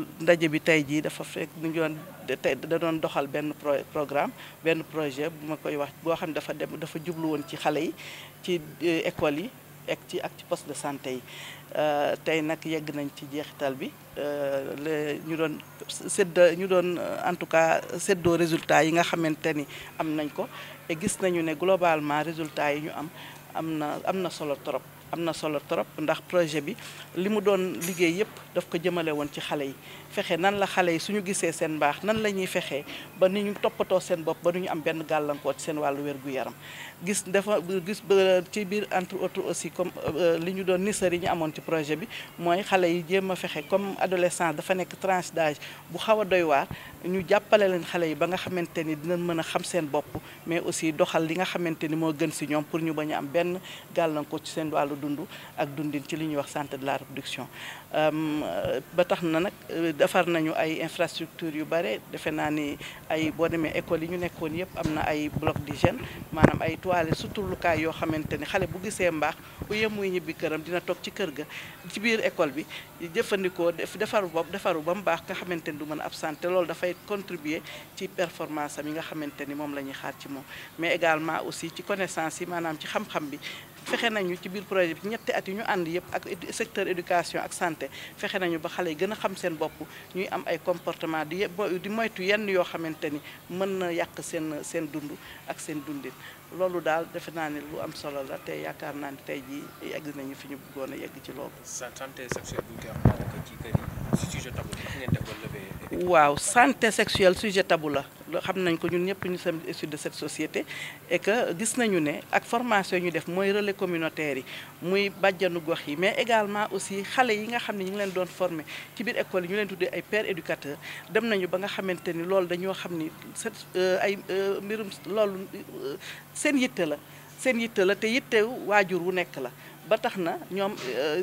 ndaje bi tey jii dafa fekk ñu doon tey da doon doxal benn programme benn projet bu ma koy wax boo xam ne dafa jublu woon ci xale yi ci école yi ak ci poste de santé yi tey nag yegg nañ ci jeexital bi ñu doon en tout cas séddoo résultats yi nga xamante ni am nañ ko et gis nañu ne globalement résultats yi ñu am na solo trop. am na solo trop ndax projet bi li mu doon liggéey yëpp daf ko jëmale woon ci xale yi fexe nan la xale yi suñu gisee seen mbaax nan la ñuy fexee ba ni ñu toppatoo seen bopp ba nu ñu am benn gàllankoor ci seen wàllu wér-gu-yaram gis ba ci biir entre autres aussi comme li ñu doon nisar yi ñu amoon ci projet bi mooy xale yi jéem a fexe comme adolescence dafa nekk tranche d'âge bu xaw a doy waar ñu jàppale leen xale yi ba nga xamante ni dinañ mën a xam seen bopp mais aussi doxal li nga xamante ni moo gën si ñoom pour ñu bañ a am benn gàllankoor ci seen wàllu dund ak dundin ci li ñuy wax santé de la reproduction ba tax na nag defar nañu ay infrastructures yu bare defe naa ni ay boo demee école yi ñu nekkoon yëpp am na ay bloc d'hygiène maanaam ay toilettes suturlukaay yoo xamante ni xale bu gisee mbaax bu yem muy ñibbi këram dina toog ci kër ga ci biir école bi jëfandikoo defaru ba mu baax nga xamante ni du mën a absenté loolu dafay contribuer ci performance am yi nga xamante ni moom la ñuy xaar ci moom mais également aussi ci connaissance yi maanaam ci xam-xam bi fexe nañu ci biir projet bi ñetti at yi ñu ànd yëpp ak secteur éducation ak santé fexe nañu ba xale yi gën a xam seen bopp ñuy am ay comportement di moytu yenn yoo xamante ni mën na yàq seen dund ak seen dundin loolu daal defe naa ne lu am solo la te yaakaar naa ne tey jii yegg nañu fi ñu bëggoon a yegg ci loolu. santé sexuelle bu ñu koy wax ci kër yi sujet tabou ngeen développé. waaw santé sexuelle sujet tabou la xam nañ ko ñun ñëpp ñu sommes issus de cette société et que gis nañu ne ak formation ñu def mooy relais communautaire yi muy bàjjanu gox yi mais également aussi xale yi nga xam ne ñu ngi leen doon former ci biir école yi ñu leen tuddee ay pères éducateurs dem nañu ba nga xamante ni loolu dañoo xam ni ay mbirum loolu seen yitte la te yitte waajur wu nekk la ba tax na ñoom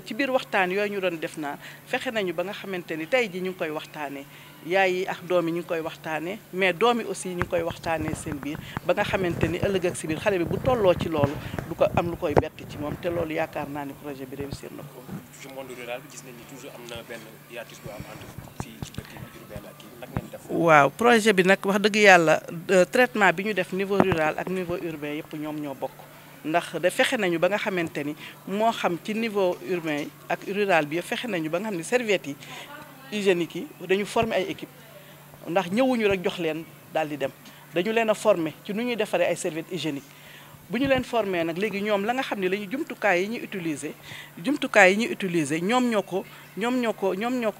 ci biir waxtaan yooyu ñu doon def naa fexe nañu ba nga xamante ni tey ji ñu ngi koy waxtaanee yaay yi ak doom yi ñu ngi koy waxtaanee mais doom yi aussi ñu ngi koy waxtaanee seen biir ba nga xamante ni ëllëg ak si biir xale bi bu tolloo ci loolu du ko am lu koy bett ci moom te loolu yaakaar naa ni projet bi réussir na ko. ci monde rural bi gis nañ ni toujours am na benn hiatus bu am entre fii ci dëkk bi urbain ak nag ngeen def. waaw projet bi nag wax dëgg yàlla traitement bi ñu def niveau rural ak niveau urbain yëpp ñoom ñoo bokk. ndax da fexe nañu ba nga xamante ni moo xam ci niveau urbain ak rural bi fexe nañu ba nga xam ne serviettes yi hygiéniques yi dañu former ay équipe ndax ñëwuñu rek jox leen daal di dem dañu leen a former ci nu ñuy defaree ay serviettes hygiéniques bu ñu leen former nag léegi ñoom la nga xam ne la ñu jumtukaay yi ñuy utiliser ñoom ñoo ko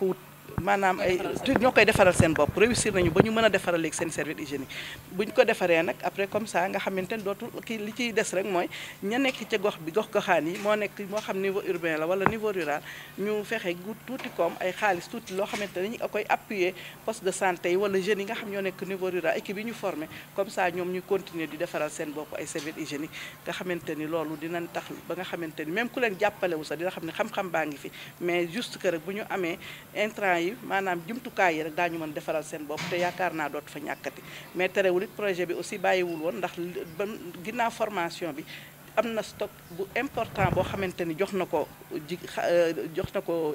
wut maanaam ay ñoo koy defaral seen bopp réussir nañu ba ñu mën a defaral léegi seen serviette hygiénique bu ñu ko defaree nag après comme ça nga xamante ne dootul kii li ciy des rek mooy ña nekk ca gox-goxaan yi moo xam niveau urbain la wala niveau rural ñu fexe gu tuuti comme ay xaalis tuuti loo xamante ne ñu koy appuyer poste de santé yi wala jeunes yi nga xam ñoo nekk niveau rural équipe yi ñu formé comme ça ñoom ñu continuer di defaral seen bopp ay serviette hygiénique nga xamante ni loolu dinañ tax ba nga xamante ni même ku leen jàppale wu sax dina xam ne xam-xam baa ngi fi mais juste que rek bu ñu amee intrant yi maanaam jumtukaay yi rek daañu mën defaral seen bopp te yaakaar naa dootu fa ñàkkati mais terewul it projet bi aussi bàyyiwul woon ndax ba ginnaaw formation bi am na stock bu important boo xamante ni jox na ko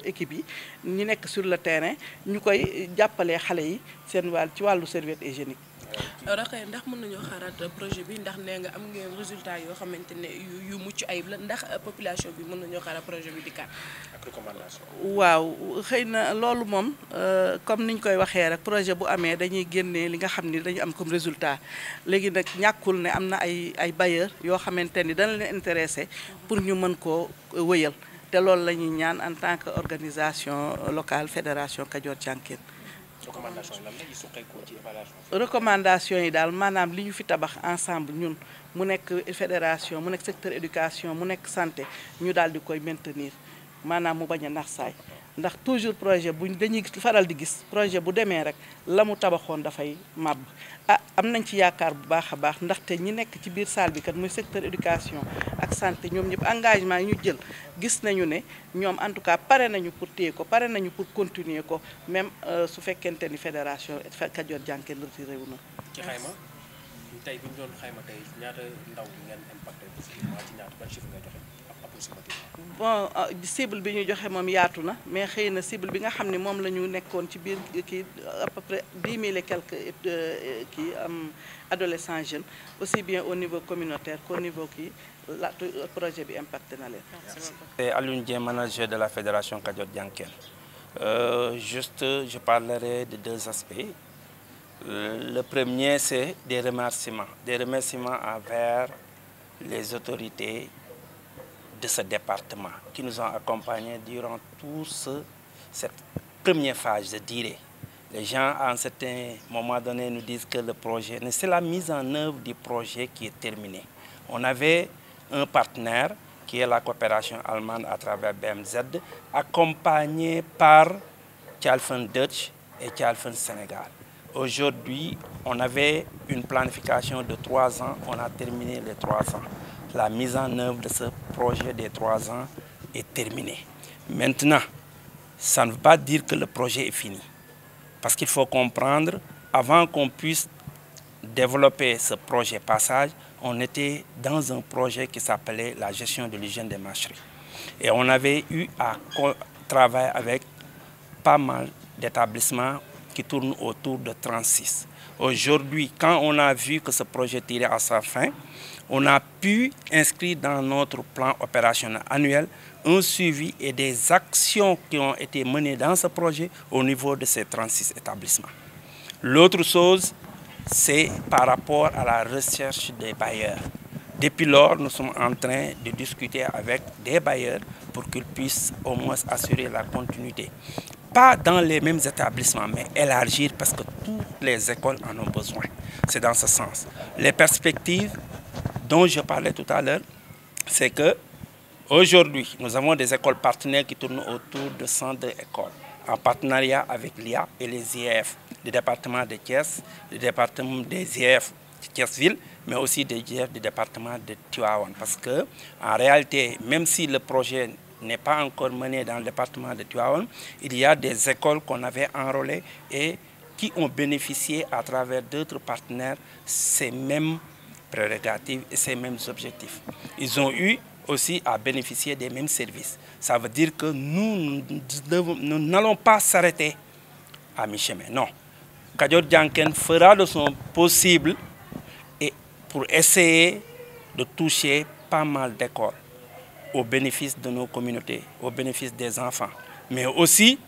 équipe yi ñu nekk sur le terrain ñu koy jàppalee xale yi seen ci wàllu serviette hygiénique. Rokhaya ndax mën nañoo xaaraat projet bi ndax nee nga am ngeen résultat yoo xamante ne yu mucc ayib la ndax population bi mën nañoo xaaraat projet bi dikkaat ak recommandation. waaw xëy na loolu moom comme niñ koy waxee rek projet bu amee dañuy génnee li nga xam ni dañu am comme résultat léegi nag ñàkkul ne am na ay bailleurs yoo xamante ni dana leen intéressé pour ñu mën koo wëyal te loolu la ñuy ñaan en tant que organisation locale fédération Kajoor Jànkéen. recommandation yi lan la ñuy suqeekoo ci évaluation. recommandation yi daal maanaam li ñu fi tabax ensemble ñun mu nekk fédération mu nekk secteur éducation mu nekk santé ñu daal di koy maintenir maanaam mu bañ a nax saay ndax toujours projet dañuy faral di gis projet bu demee rek la mu tabaxoon dafay màbb am nañ ci yaakaar bu baax a baax ndaxte ñi nekk ci biir salle bi kat muy secteur éducation ak santé ñoom ñëpp engagement yi ñu jël gis nañu ne ñoom en tout cas pare nañu pour téye ko pare nañu pour continuer ko même su fekkente ni fédération Kajoor Jànkéen retiré wu na. ci xayma tey bu ñu doon xayma tey ñaata ndaw ngeen impacté ci ñaata ban chiffre nga joxe. bon cible bi ñu joxe moom yaatu na mais xëy na cible bi nga xam ne moom la ñu nekkoon ci biir kii à peu près 10 000 et quelques kii adolescents jeunes aussi bien au niveau communautaire qu'au niveau kii la projet bi impacté na leen. C'est Alioune Dieng, manager de la fédération Kadior Dianken. Juste, je parlerai de deux aspects. Le premier, c'est des remerciements envers les autorités de ce département qui nous ont accompagnés durant cette première phase, je dirais. Les gens, à un certain moment donné, nous disent que le projet, c'est la mise en œuvre du projet qui est terminée. On avait un partenaire qui est la coopération allemande à travers BMZ, accompagné par Tchalfen Dutch et Tchalfen Sénégal. Aujourd'hui, on avait une planification de 3 ans, on a terminé les 3 ans. La mise en œuvre de ce projet des 3 ans est terminée. Maintenant, ça ne veut pas dire que le projet est fini. Parce qu'il faut comprendre, avant qu'on puisse développer ce projet passage, on était dans un projet qui s'appelait la gestion de l'hygiène des marcheries. Et on avait eu à travailler avec pas mal d'établissements qui tournent autour de 36. Aujourd'hui, quand on a vu que ce projet tirait à sa fin, on a pu inscrire dans notre plan opérationnel annuel un suivi et des actions qui ont été menées dans ce projet au niveau de ces 36 établissements. L'autre chose, c'est par rapport à la recherche des bailleurs. Depuis lors, nous sommes en train de discuter avec des bailleurs pour qu'ils puissent au moins assurer la continuité. Pas dans les mêmes établissements, mais élargir parce que toutes les écoles en ont besoin. C'est dans ce sens. Les perspectives dont je parlais tout à l'heure, c'est que aujourd'hui, nous avons des écoles partenaires qui tournent autour de 102 écoles, en partenariat avec l'IA et les IEF, le département de Thiès, le département des IEF de Thiès-Ville, mais aussi des IEF du département de Tivaouane. Parce que, en réalité, même si le projet n'est pas encore mené dans le département de Tivaouane, il y a des écoles qu'on avait enrôlées et qui ont bénéficié à travers d'autres partenaires ces mêmes prérogatives et ces mêmes objectifs. Ils ont eu aussi à bénéficier des mêmes services. Ça veut dire que nous n'allons pas s'arrêter à mi-chemin. Non. Kadior Dianken fera de son possible et pour essayer de toucher pas mal d'écoles au bénéfice de nos communautés, au bénéfice des enfants, mais aussi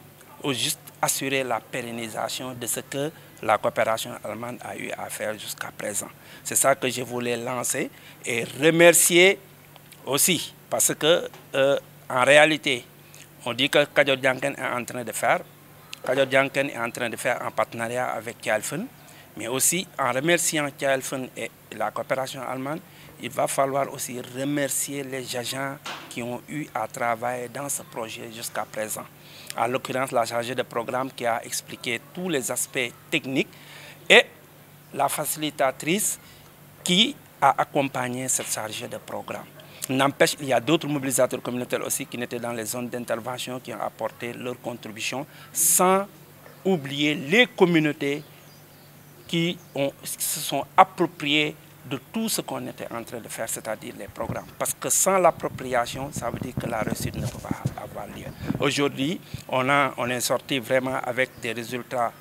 au juste assurer la pérennisation de ce que la coopération allemande a eu à faire jusqu'à présent. C'est ça que je voulais lancer et remercier aussi, parce que en réalité, on dit que Kadior Dianken est en train de faire. Kadior Dianken est en train de faire en partenariat avec Tchalfen, mais aussi en remerciant Tchalfen et la coopération allemande, il va falloir aussi remercier les agents qui ont eu à travailler dans ce projet jusqu'à présent. En l'occurrence, la chargée de programme qui a expliqué tous les aspects techniques et la facilitatrice qui a accompagné cette chargée de programme. N'empêche, il y a d'autres mobilisateurs communautaires aussi qui étaient dans les zones d'intervention qui ont apporté leur contribution sans oublier les communautés qui se sont appropriées de tout ce qu'on était en train de faire, c'est-à-dire les programmes. Parce que sans l'appropriation, ça veut dire que la réussite ne peut pas avoir lieu. Aujourd'hui, on est sorti vraiment avec des résultats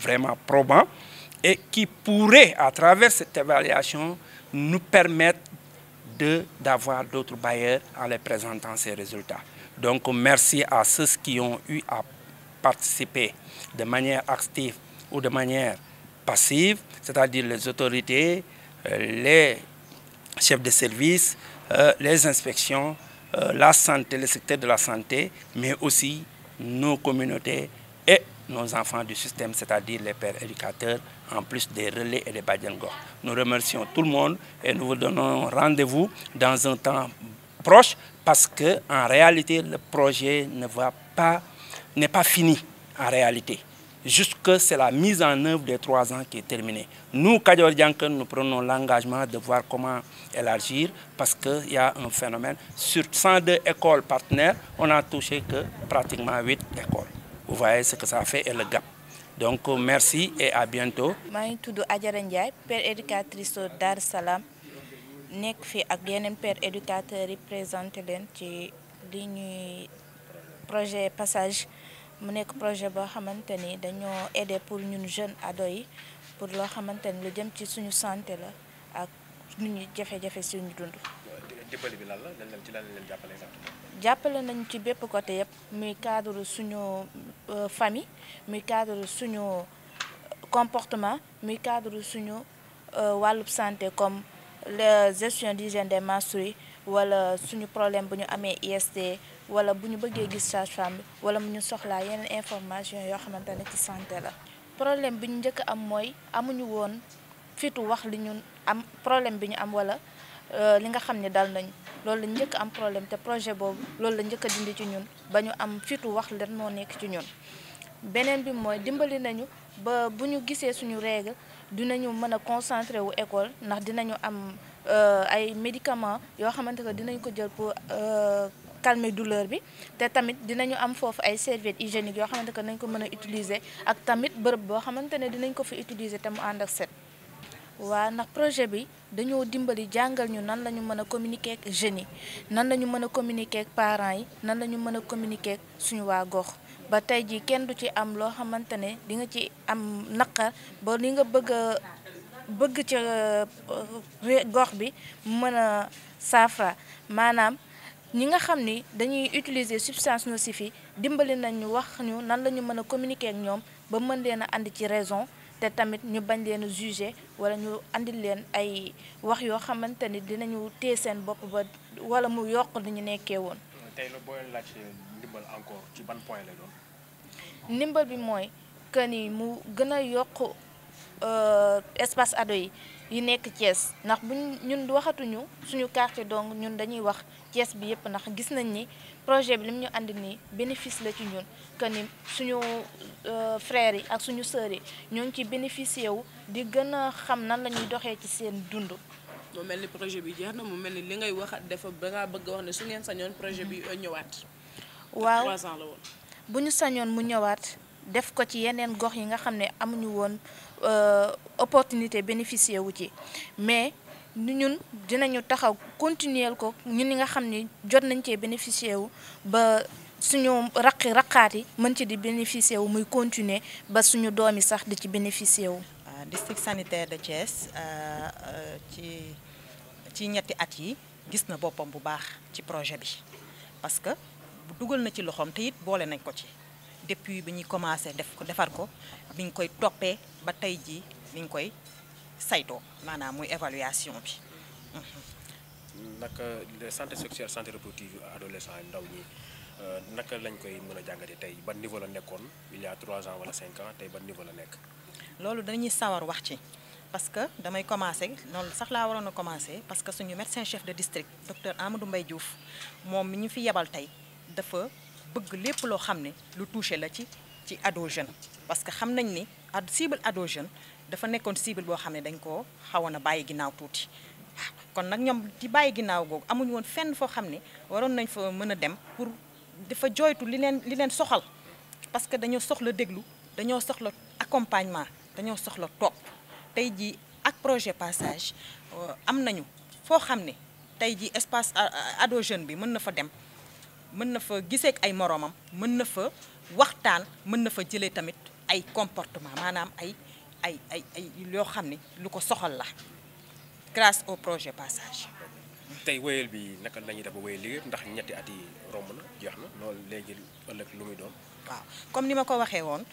vraiment probants et qui pourraient, à travers cette évaluation, nous permettre d'avoir d'autres bailleurs en les présentant ces résultats. Donc merci à ceux qui ont eu à participer de manière active ou de manière passive, c'est-à-dire les autorités, les chefs de service, les inspections, la santé, le secteur de la santé, mais aussi nos communautés et nos enfants du système, c'est-à-dire les pères éducateurs, en plus des relais et des badjangos. Nous remercions tout le monde et nous vous donnons rendez-vous dans un temps proche parce qu'en réalité, le projet n'est pas fini en réalité. Juste que c'est la mise en œuvre des 3 ans qui est terminée. Nous, Kadior Dianken, nous prenons l'engagement de voir comment élargir parce qu'il y a un phénomène. Sur 102 écoles partenaires, on n'a touché que pratiquement 8 écoles. Vous voyez ce que ça fait et le gap. Donc merci et à bientôt. Je suis Adjara Ndiaye, père éducatrice au Dar Salam. nekk fi ak yeneen père éducateurs yi présenté leen ci li ñuy projet Passage mu nekk projet boo xamante ni dañoo aider pour ñun jeunes ados yi pour loo xamante ni lu jëm ci suñu santé la ak ñu jafe-jafe suñu dund. dimbali bi lan la ci lan lañ leen jàppale exactement. jàppale nañu ci bépp côté yëpp muy cadre suñu famille muy cadre suñu comportement muy cadre suñu wàllub santé comme la gestion d'hygiène des menstrues wala suñu problème bu ñu amee IST wala bu ñu bëggee gis sage-femme bi wala mu ñu soxlaa yeneen information yoo xamante ne ci santé la. problème bi ñu njëkk am mooy amuñu woon fitu wax li ñu am problème bi ñu am wala li nga xam ne dal nañu loolu la njëkk am problème te projet boobu loolu la njëkk a dindi ci ñun ba ñu am fitu wax lan moo nekk ci ñun. beneen bi mooy dimbali nañu ba bu ñu gisee suñu règle dinañu mën a concentré wu école ndax dinañu am ay médicaments yoo xamante que dinañ ko jël pour calmer douleur bi te tamit dinañu am foofu ay serviettes hygiéniques yoo xamante que nañ ko mën a utiliser ak tamit bërëb boo xamante ne dinañ ko fi utiliser te mu ànd ak set. waaw ndax projet bi dañoo dimbali jàngal ñu nan la ñu mën a communiquer ak jeunes yi nan la ñu mën a communiquer ak parents yi nan la ñu mën a communiquer ak suñu waa gox ba tey jii kenn du ci am loo xamante ne di nga ci am naqar ba li nga bëgg ci gox bi mën a saafara maanaam ñi nga xam ni dañuy utiliser substance nocive yi dimbali nañ ñu wax ñu nan la ñu mën a communiquer ak ñoom ba mën leen a andi ci raison. te tamit ñu bañ leen a juger wala ñu andil leen ay wax yoo xamante ni dinañu téye seen bopp ba wala mu yokk li ñu nekkee woon. tey la boo leen laaj ndimbal encore ci ban point lay doon. ndimbal bi mooy que ni mu gën a yokk espace ado yi nekk Thiès ndax ñun waxatuñu suñu quartier donc ñun dañuy wax Thiès bi yëpp ndax gis nañ ni projet bi lim ñu andi nii bénéfice la ci ñun que ni suñu frères yi ak suñu sœurs yi ñoo ngi ci bénéficier wu di gën a xam nan la ñuy doxee ci seen dund. mu mel ni projet bi jeex na mu mel ni li ngay wax dafa dangaa bëgg a wax ne su ngeen sañoon projet bi ñëwaat. waaw 3 ans la woon. bu ñu sañoon mu ñëwaat def ko ci yeneen gox yi nga xam ne amuñu woon opportunité bénéficier wu ci mais ñun dinañu taxaw continuer ko ñun ñi nga xam ni jot nañ cee bénéficier wu ba suñu raqaat yi mën ci di bénéficier wu muy continuer ba suñu doom yi sax di ci bénéficier wu. district sanitaire de Thiès ci ñetti at yi gis na boppam bu baax ci projet bi parce que dugal na ci loxoom te it boole nañ ko ci depuis bi ñuy commencé defar ko bi ñu koy toppee ba tey jii bi ñu koy saytoo maanaam muy évaluation bi. naka santé sexuelle santé reproductive adolescent yi ndaw ñi naka lañ koy mën a jàngatee tey ban niveau la nekkoon il y a 3 ans wala 5 ans tey ban niveau la nekk. loolu dañuy sawar wax ci parce que damay commencé loolu sax laa waroon a commencé parce que suñu médecin chef de district docteur Amadou Mbaye Diouf moom mi ñu fi yebal tey dafa bëgg lépp loo xam ne lu touché la ci ado jeune parce que xam nañ ni cible ado jeune dafa nekkoon cible boo xam ne dañ koo xawoon a bàyyi ginnaaw tuuti kon nag ñoom ci bàyyi ginnaaw googu amuñu woon fenn foo xam ne waroon nañ fa mën a dem pour dafa jooytu li leen soxal parce que dañoo soxla déglu dañoo soxla accompagnement dañoo soxla topp tey jii ak projet Passage am nañu foo xam ne tey jii espace ado jeune bi mën na fa dem mën na fa gisee ak ay moroomam mën na fa waxtaan mën na fa jëlee tamit ay comportement maanaam ay yoo xam ne lu ko soxal la grâce au projet Passage. tey wéyal bi naka lañuy def ba wéyal liggéey ndax ñetti at yi romb na jeex na loolu léegi ëllëg lu muy doon. waaw comme ni ma ko waxee woon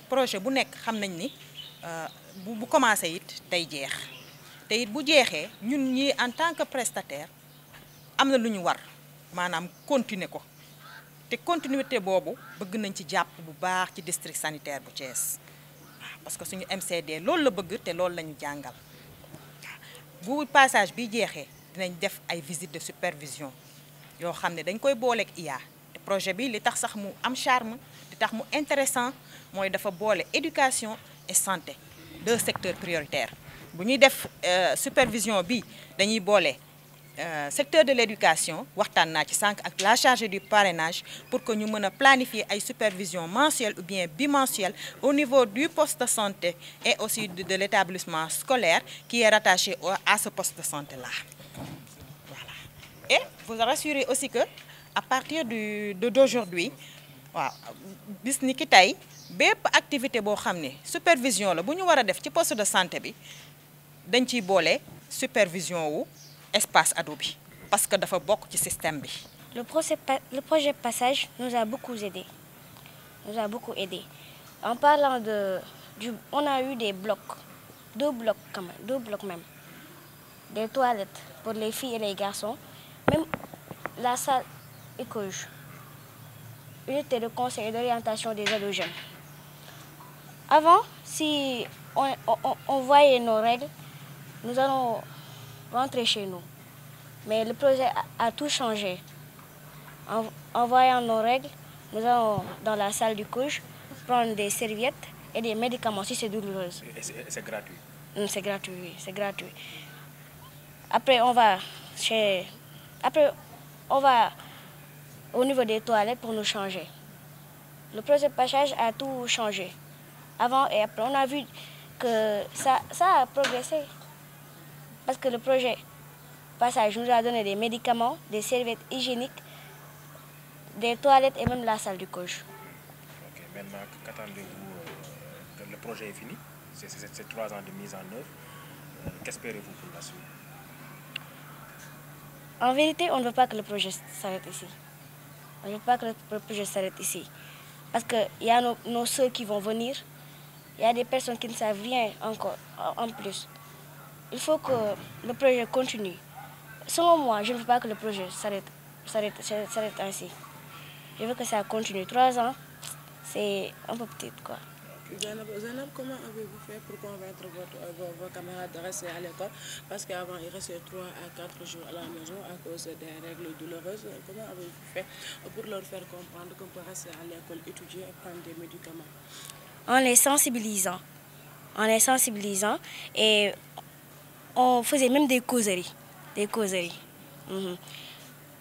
projet bu nekk xam nañ ni bu commencé it tey jeex te it bu jeexee ñun ñi en tant que prestataire am na lu ñu war maanaam continuer ko te continuité boobu bëgg nañ ci jàpp bu baax ci district sanitaire bu Thiès waaw parce que suñu MCD loolu la bëgg te loolu la ñu jàngal bu Passage bi jeexee dinañ def ay visite de supervision yoo xam ne dañ koy booleeg IA te projet bi li tax sax mu am charme li tax mu intéressant mooy dafa boole éducation et santé 2 secteurs prioritaires bu ñuy def supervision bi dañuy boole secteur de l'éducation waxtaan naa ci sànq ak la chargée du parrainage pour que ñu mën a planifier ay supervision mensuelle ou bien bimensuelle au niveau du poste de santé et aussi de l'établissement scolaire qui est rattaché à ce poste de santé là. Voilà. Et vous rassurez aussi que à partir d'aujourd'hui, waaw bis ni ki tey bépp activité boo xam ne supervision la bu ñu war a def ci poste de santé bi dañ ciy boole supervision wu espace ado bi parce que dafa bokk ci système bi. Le projet Passage nous a beaucoup aidé. Nous a beaucoup aidé. En parlant on a eu des blocs, 2 blocs quand même, 2 blocs même, des toilettes pour les filles et les garçons, même la salle école, unité de conseil et d'orientation des ados jeunes. Avant, si on voyait nos règles, nous allons rentrer chez nous. Mais le projet a tout changé. En voyant nos règles, nous allons dans la salle du couche prendre des serviettes et des médicaments si c'est douloureux. Et c'est gratuit? C'est gratuit, oui, c'est gratuit. Après, on va au niveau des toilettes pour nous changer. Le projet Passage a tout changé. Avant et après, on a vu que ça a progressé. Parce que le projet Passage nous a donné des médicaments, des serviettes hygiéniques, des toilettes et même la salle du couche. Ok, maintenant, qu'attendez-vous que le projet est fini? C'est 3 ans de mise en œuvre. Qu'espérez-vous pour la suite? En vérité, on ne veut pas que le projet s'arrête ici. On ne veut pas que le projet s'arrête ici. Parce qu'il y a nos soeurs qui vont venir. Il y a des personnes qui ne savent rien encore en plus. Il faut que le projet continue. Selon moi, je ne veux pas que le projet s'arrête ainsi. Je veux que ça continue. 3 ans, c'est un peu petit, quoi. Zainab, comment avez-vous fait pour convaincre vos camarades de rester à l'école? Parce qu'avant, ils restaient 3 à 4 jours à la maison à cause des règles douloureuses. Comment avez-vous fait pour leur faire comprendre qu'on peut rester à l'école, étudier et prendre des médicaments? En les sensibilisant et on faisait même des causeries.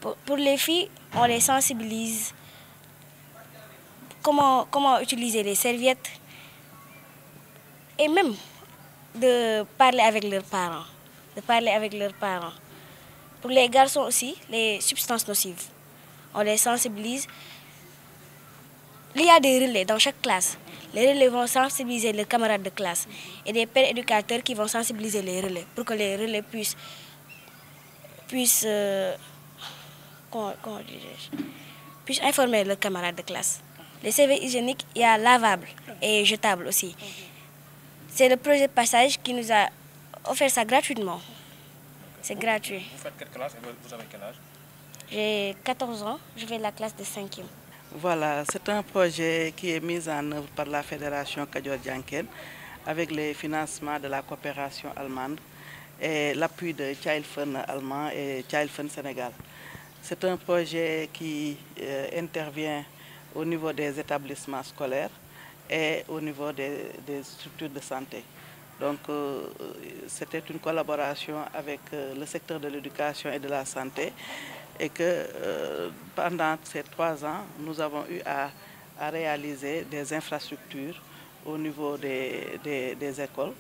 Pour les filles, on les sensibilise. Comment utiliser les serviettes et même de parler avec leurs parents. Pour les garçons aussi, les substances nocives, on les sensibilise. Il y a des relais dans chaque classe. Les relais vont sensibiliser les camarades de classe et des pères éducateurs qui vont sensibiliser les relais pour que les relais puissent informer leurs camarades de classe. Les serviettes hygiéniques, il y a lavables et jetables aussi. C'est le projet Passage qui nous a offert ça gratuitement. C'est gratuit. Vous faites quelle classe et vous avez quel âge? J'ai 14 ans, je fais la classe de 5e. Voilà, c'est un projet qui est mis en œuvre par la Fédération Kadior-Dianken avec les financements de la coopération allemande et l'appui de Child Fund allemand et Child Fund Sénégal. C'est un projet qui intervient au niveau des établissements scolaires et au niveau des structures de santé. Donc, c'était une collaboration avec le secteur de l'éducation et de la santé et que pendant ces 3 ans, nous avons eu à réaliser des infrastructures au niveau des écoles,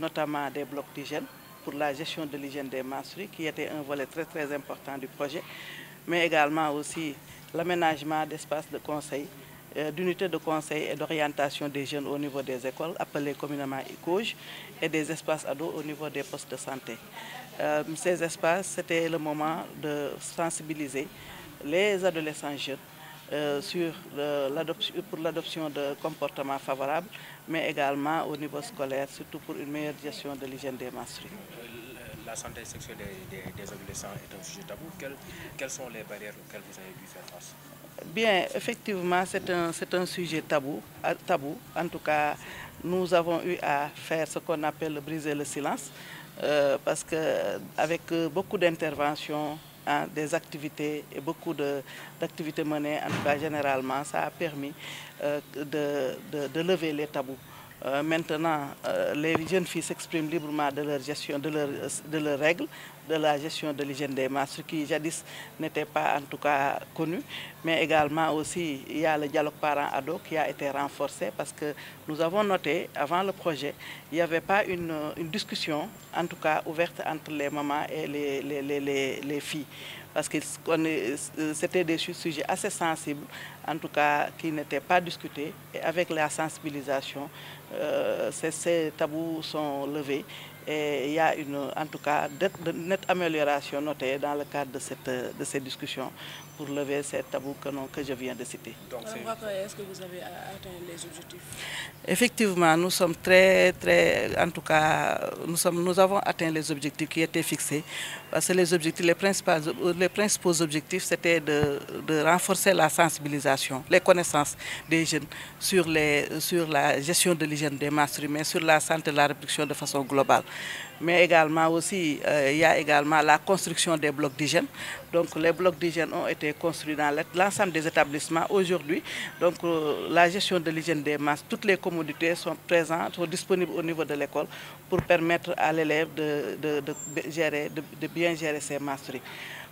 notamment des blocs d'hygiène pour la gestion de l'hygiène des menstrues, qui était un volet très très important du projet, mais également aussi l'aménagement d'espaces de conseil, d'unités de conseil et d'orientation des jeunes au niveau des écoles, appelées communément ICOJ, et des espaces ados au niveau des postes de santé. Ces espaces, c'était le moment de sensibiliser les adolescents jeunes pour l'adoption de comportements favorables, mais également au niveau scolaire, surtout pour une meilleure gestion de l'hygiène des menstrues. La santé sexuelle des adolescents est un sujet tabou. Quelles sont les barrières auxquelles vous avez dû faire face? Bien, effectivement, c'est un sujet tabou. En tout cas, nous avons eu à faire ce qu'on appelle briser le silence, parce qu'avec beaucoup d'interventions, des activités et beaucoup d'activités menées, en tout cas généralement, ça a permis de lever les tabous. Maintenant, les jeunes filles s'expriment librement de leur gestion, de leurs règles, de la gestion de l'hygiène des masses, ce qui jadis n'était pas en tout cas connu. Mais également aussi, il y a le dialogue parents-ados qui a été renforcé parce que nous avons noté, avant le projet, il n'y avait pas une discussion, en tout cas ouverte entre les mamans et les filles. Parce que c'était des sujets assez sensibles, en tout cas qui n'étaient pas discutés. Et avec la sensibilisation, ces tabous sont levés. Et il y a en tout cas de nette amélioration notée dans le cadre de ces discussions pour lever ces tabous que je viens de citer. Donc, est-ce que vous avez atteint les objectifs? Effectivement, nous sommes en tout cas, nous avons atteint les objectifs qui étaient fixés. Parce que les principaux objectifs, c'était de renforcer la sensibilisation, les connaissances des jeunes sur la gestion de l'hygiène des menstrues, mais sur la santé de la reproduction de façon globale. Mais également aussi, il y a également la construction des blocs d'hygiène. Donc les blocs d'hygiène ont été construits dans l'ensemble des établissements aujourd'hui. Donc la gestion de l'hygiène des masses, toutes les commodités sont présentes, sont disponibles au niveau de l'école pour permettre à l'élève de bien gérer ses menstrues.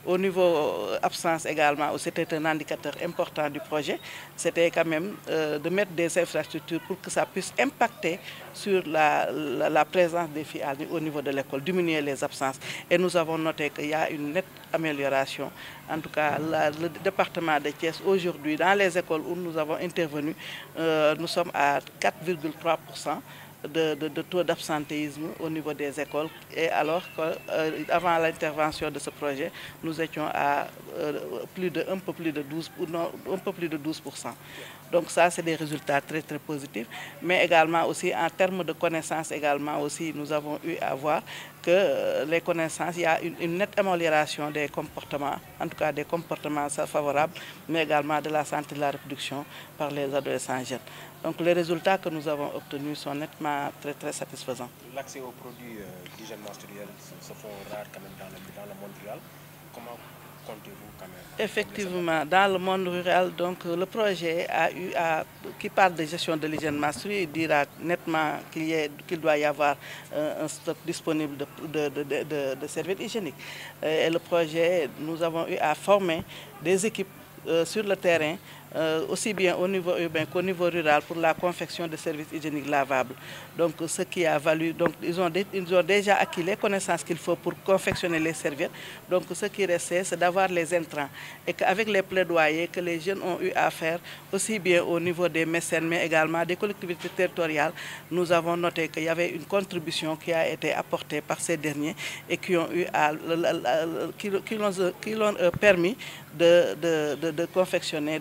Au niveau absence également, c'était un indicateur important du projet. C'était quand même de mettre des infrastructures pour que ça puisse impacter sur la présence des filles au niveau de l'école, diminuer les absences. Et nous avons noté qu'il y a une nette amélioration. En tout cas, le département de Thiès, aujourd'hui, dans les écoles où nous avons intervenu, nous sommes à 4,3% de taux d'absentéisme au niveau des écoles, et alors qu'avant l'intervention de ce projet, nous étions à un peu plus de 12%. Donc ça, c'est des résultats très positifs, mais également aussi en termes de connaissances, également aussi, nous avons eu à voir que les connaissances, il y a une nette amélioration des comportements, en tout cas des comportements favorables, mais également de la santé de la reproduction par les adolescents jeunes. Donc les résultats que nous avons obtenus sont nettement très satisfaisants. L'accès aux produits d'hygiène menstruelle se font rares quand même dans le monde rural. Comment comptez-vous quand même? Effectivement, dans le monde rural, donc le projet qui parle de gestion de l'hygiène menstruelle dira nettement qu'il doit y avoir un stock disponible de serviettes hygiéniques. Et le projet, nous avons eu à former des équipes sur le terrain, aussi bien au niveau urbain qu'au niveau rural, pour la confection de services hygiéniques lavables. Donc ce qui a valu, donc ils ont déjà acquis les connaissances qu'il faut pour confectionner les serviettes. Donc ce qui restait, c'est d'avoir les intrants. Et qu'avec les plaidoyers que les jeunes ont eu à faire, aussi bien au niveau des mécènes, mais également des collectivités territoriales, nous avons noté qu'il y avait une contribution qui a été apportée par ces derniers et qui l'ont permis de confectionner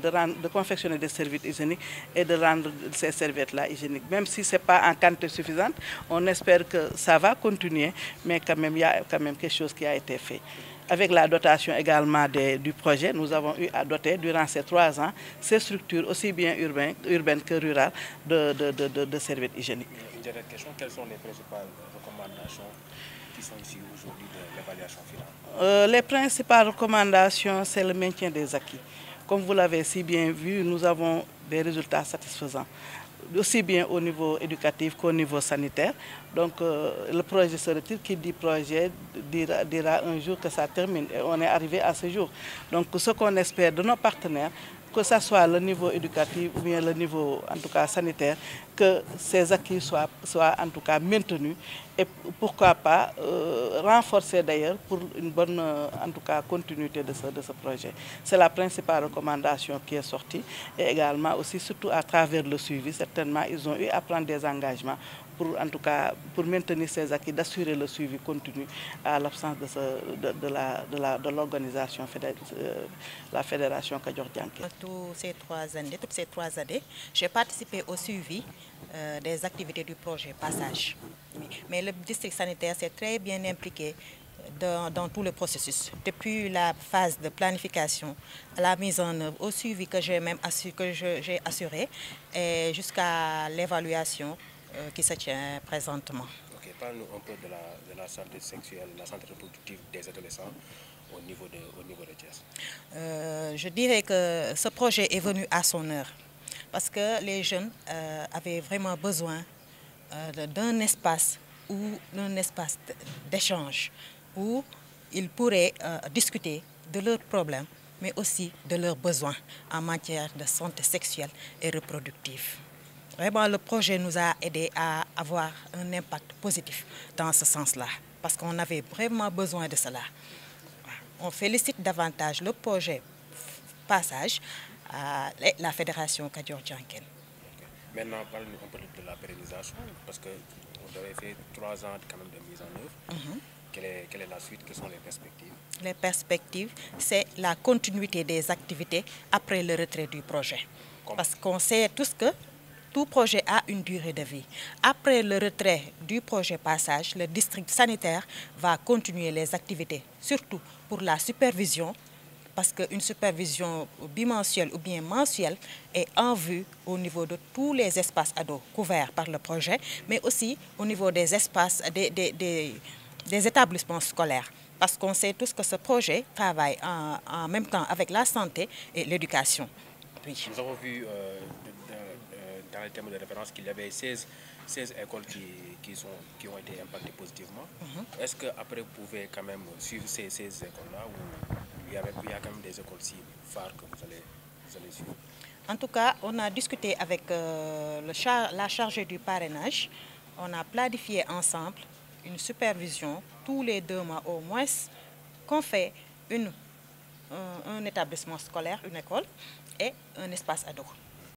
des serviettes hygiéniques et de rendre ces serviettes-là hygiéniques. Même si ce n'est pas en quantité suffisante, on espère que ça va continuer, mais quand même, il y a quand même quelque chose qui a été fait. Avec la dotation également du projet, nous avons eu à doter durant ces 3 ans ces structures aussi bien urbaines que rurales de serviettes hygiéniques. Une dernière question, quelles sont les principales recommandations qui sont ici aujourd'hui de l'évaluation finale? Les principales recommandations, c'est le maintien des acquis. Comme vous l'avez si bien vu, nous avons des résultats satisfaisants, aussi bien au niveau éducatif qu'au niveau sanitaire. Donc le projet se retire, qui dit projet dira un jour que ça termine, et on est arrivé à ce jour. Donc ce qu'on espère de nos partenaires, que ce soit le niveau éducatif ou bien le niveau en tout cas sanitaire, que ces acquis soient en tout cas maintenus et pourquoi pas renforcés d'ailleurs pour une bonne en tout cas continuité de ce projet. C'est la principale recommandation qui est sortie, et également aussi surtout à travers le suivi. Certainement ils ont eu à prendre des engagements pour en tout cas pour maintenir ces acquis, d'assurer le suivi continu à l'absence de l'organisation, la fédération Kadior-Dianké. Toutes ces 3 années, j'ai participé au suivi des activités du projet Passage. Mais le district sanitaire s'est très bien impliqué dans tout le processus, depuis la phase de planification à la mise en œuvre, au suivi que j'ai assuré, et jusqu'à l'évaluation qui se tient présentement. Ok, parle-nous un peu de la santé sexuelle, la santé reproductive des adolescents au niveau de Thiès. Je dirais que ce projet est venu à son heure, parce que les jeunes avaient vraiment besoin d'un espace d'échange où ils pourraient discuter de leurs problèmes, mais aussi de leurs besoins en matière de santé sexuelle et reproductive. Vraiment, le projet nous a aidés à avoir un impact positif dans ce sens-là, parce qu'on avait vraiment besoin de cela. On félicite davantage le projet Passage à la Fédération Kadior Djanken. Maintenant, parlons un peu de la pérennisation, parce que vous avez fait 3 ans quand même de mise en œuvre. Quelle est la suite? Quelles sont les perspectives? Les perspectives, c'est la continuité des activités après le retrait du projet. Parce qu'on sait tous que tout projet a une durée de vie. Après le retrait du projet Passage, le district sanitaire va continuer les activités, surtout pour la supervision, parce qu'une supervision bimensuelle ou bien mensuelle est en vue au niveau de tous les espaces ados couverts par le projet, mais aussi au niveau des espaces, des établissements scolaires. Parce qu'on sait tous que ce projet travaille en même temps avec la santé et l'éducation. Oui. Nous avons vu dans les thèmes de référence qu'il y avait 16 écoles qui ont été impactées positivement. Est-ce qu'après vous pouvez quand même suivre ces écoles-là ou il y a quand même des écoles phares que vous allez suivre? En tout cas, on a discuté avec la chargée du parrainage. On a planifié ensemble une supervision tous les 2 mois au moins qu'on fait un établissement scolaire, une école et un espace ado.